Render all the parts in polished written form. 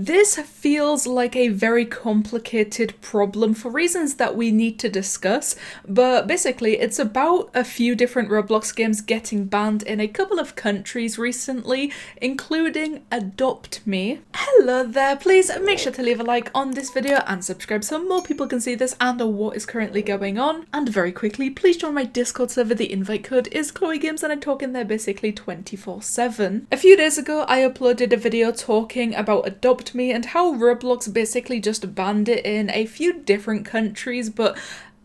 This feels like a very complicated problem for reasons that we need to discuss, but basically it's about a few different Roblox games getting banned in a couple of countries recently, including Adopt Me. Hello there, please make sure to leave a like on this video and subscribe so more people can see this and what is currently going on. And very quickly, please join my Discord server. The invite code is ChloeGames and I talk in there basically 24/7. A few days ago I uploaded a video talking about Adopt Me and how Roblox basically just banned it in a few different countries, but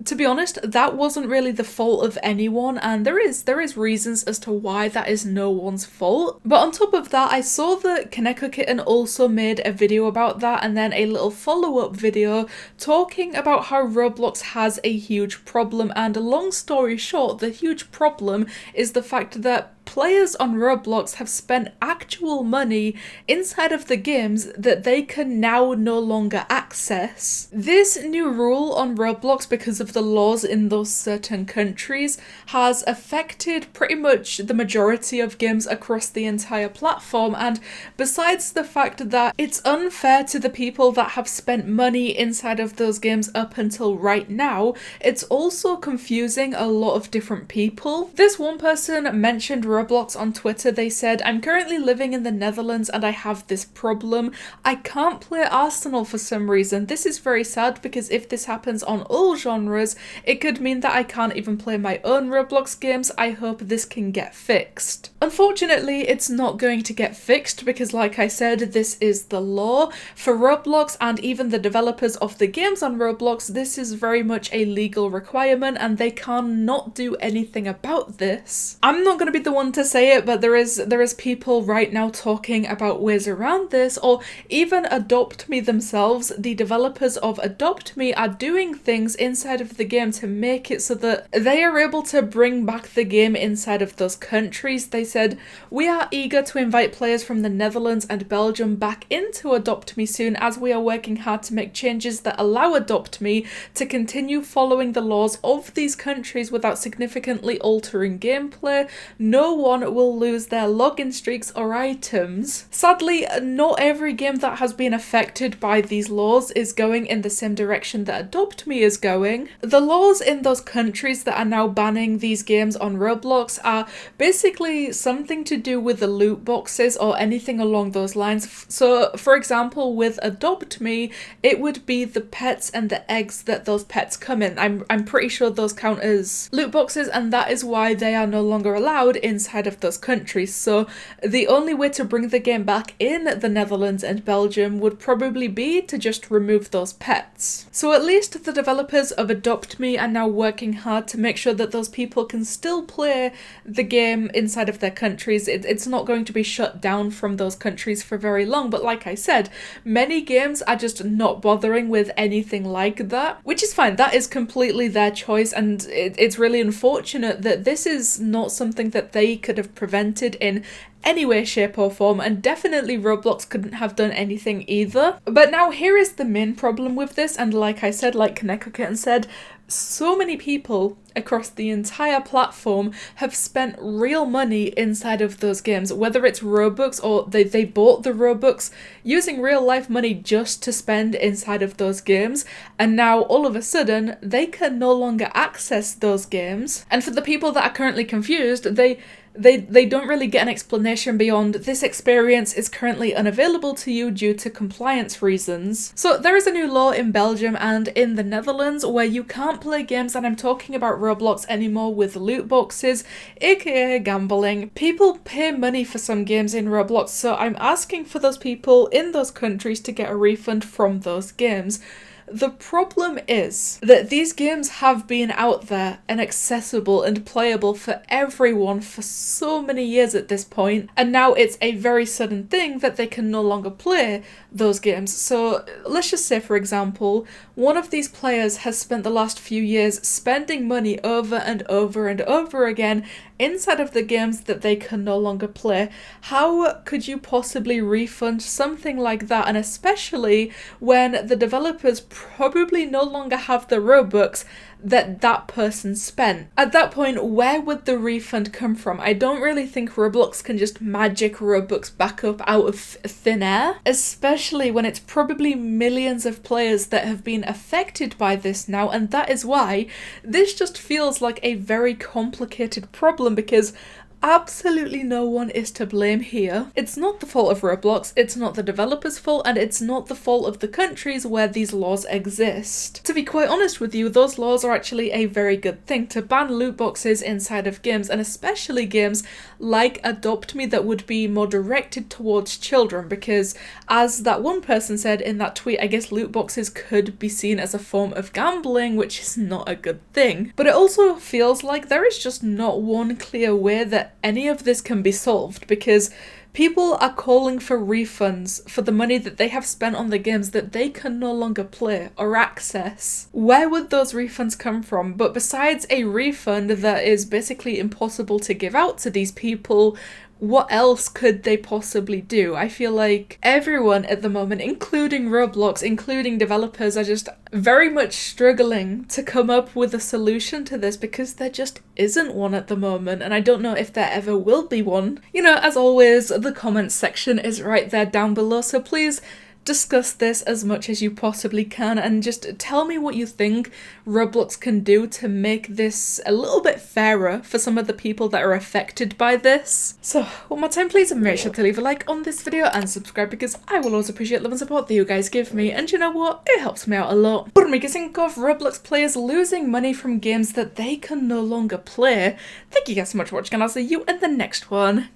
to be honest, that wasn't really the fault of anyone, and there is reasons as to why that is no one's fault. But on top of that, I saw that Kaneko Kitten also made a video about that, and then a little follow-up video talking about how Roblox has a huge problem, and long story short, the huge problem is the fact that players on Roblox have spent actual money inside of the games that they can now no longer access. This new rule on Roblox, because of the laws in those certain countries, has affected pretty much the majority of games across the entire platform, and besides the fact that it's unfair to the people that have spent money inside of those games up until right now, it's also confusing a lot of different people. This one person mentioned Roblox on Twitter. They said, "I'm currently living in the Netherlands and I have this problem. I can't play Arsenal for some reason. This is very sad because if this happens on all genres, it could mean that I can't even play my own Roblox games. I hope this can get fixed." Unfortunately, it's not going to get fixed because, like I said, this is the law. For Roblox and even the developers of the games on Roblox, this is very much a legal requirement and they cannot do anything about this. I'm not going to be the one to say it, but there is people right now talking about ways around this, or even Adopt Me themselves. The developers of Adopt Me are doing things inside of the game to make it so that they are able to bring back the game inside of those countries. They said, "We are eager to invite players from the Netherlands and Belgium back into Adopt Me soon, as we are working hard to make changes that allow Adopt Me to continue following the laws of these countries without significantly altering gameplay. No one will lose their login streaks or items." Sadly, not every game that has been affected by these laws is going in the same direction that Adopt Me is going. The laws in those countries that are now banning these games on Roblox are basically something to do with the loot boxes or anything along those lines. So, for example, with Adopt Me, it would be the pets and the eggs that those pets come in. I'm pretty sure those count as loot boxes, and that is why they are no longer allowed inside of those countries. So the only way to bring the game back in the Netherlands and Belgium would probably be to just remove those pets. So at least the developers of Adopt Me are now working hard to make sure that those people can still play the game inside of their countries. It's not going to be shut down from those countries for very long, but like I said, many games are just not bothering with anything like that, which is fine. That is completely their choice, and it's really unfortunate that this is not something that they could have prevented in any way, shape or form, and definitely Roblox couldn't have done anything either. But now here is the main problem with this, and like I said, like Kaneko Kitten said, so many people across the entire platform have spent real money inside of those games, whether it's Robux or they bought the Robux using real life money just to spend inside of those games, and now all of a sudden they can no longer access those games. And for the people that are currently confused, they don't really get an explanation beyond "this experience is currently unavailable to you due to compliance reasons." So there is a new law in Belgium and in the Netherlands where you can't play games, and I'm talking about Roblox, anymore with loot boxes, aka gambling. People pay money for some games in Roblox, so I'm asking for those people in those countries to get a refund from those games. The problem is that these games have been out there and accessible and playable for everyone for so many years at this point, and now it's a very sudden thing that they can no longer play those games. So let's just say, for example, one of these players has spent the last few years spending money over and over and over again inside of the games that they can no longer play. How could you possibly refund something like that? And especially when the developers probably no longer have the Robux that person spent. At that point, where would the refund come from? I don't really think Roblox can just magic Robux back up out of thin air, especially when it's probably millions of players that have been affected by this now, and that is why this just feels like a very complicated problem, because absolutely no one is to blame here. It's not the fault of Roblox, it's not the developers' fault, and it's not the fault of the countries where these laws exist. To be quite honest with you, those laws are actually a very good thing. To ban loot boxes inside of games, and especially games like Adopt Me that would be more directed towards children, because as that one person said in that tweet, I guess loot boxes could be seen as a form of gambling, which is not a good thing. But it also feels like there is just not one clear way that any of this can be solved, because people are calling for refunds for the money that they have spent on the games that they can no longer play or access. Where would those refunds come from? But besides a refund that is basically impossible to give out to these people, what else could they possibly do? I feel like everyone at the moment, including Roblox, including developers, are just very much struggling to come up with a solution to this, because there just isn't one at the moment, and I don't know if there ever will be one. You know, as always, the comments section is right there down below, so please discuss this as much as you possibly can and just tell me what you think Roblox can do to make this a little bit fairer for some of the people that are affected by this. So one more time, please make sure to leave a like on this video and subscribe, because I will always appreciate love and support that you guys give me, and you know what, it helps me out a lot. But make you think of Roblox players losing money from games that they can no longer play. Thank you guys so much for watching, and I'll see you in the next one.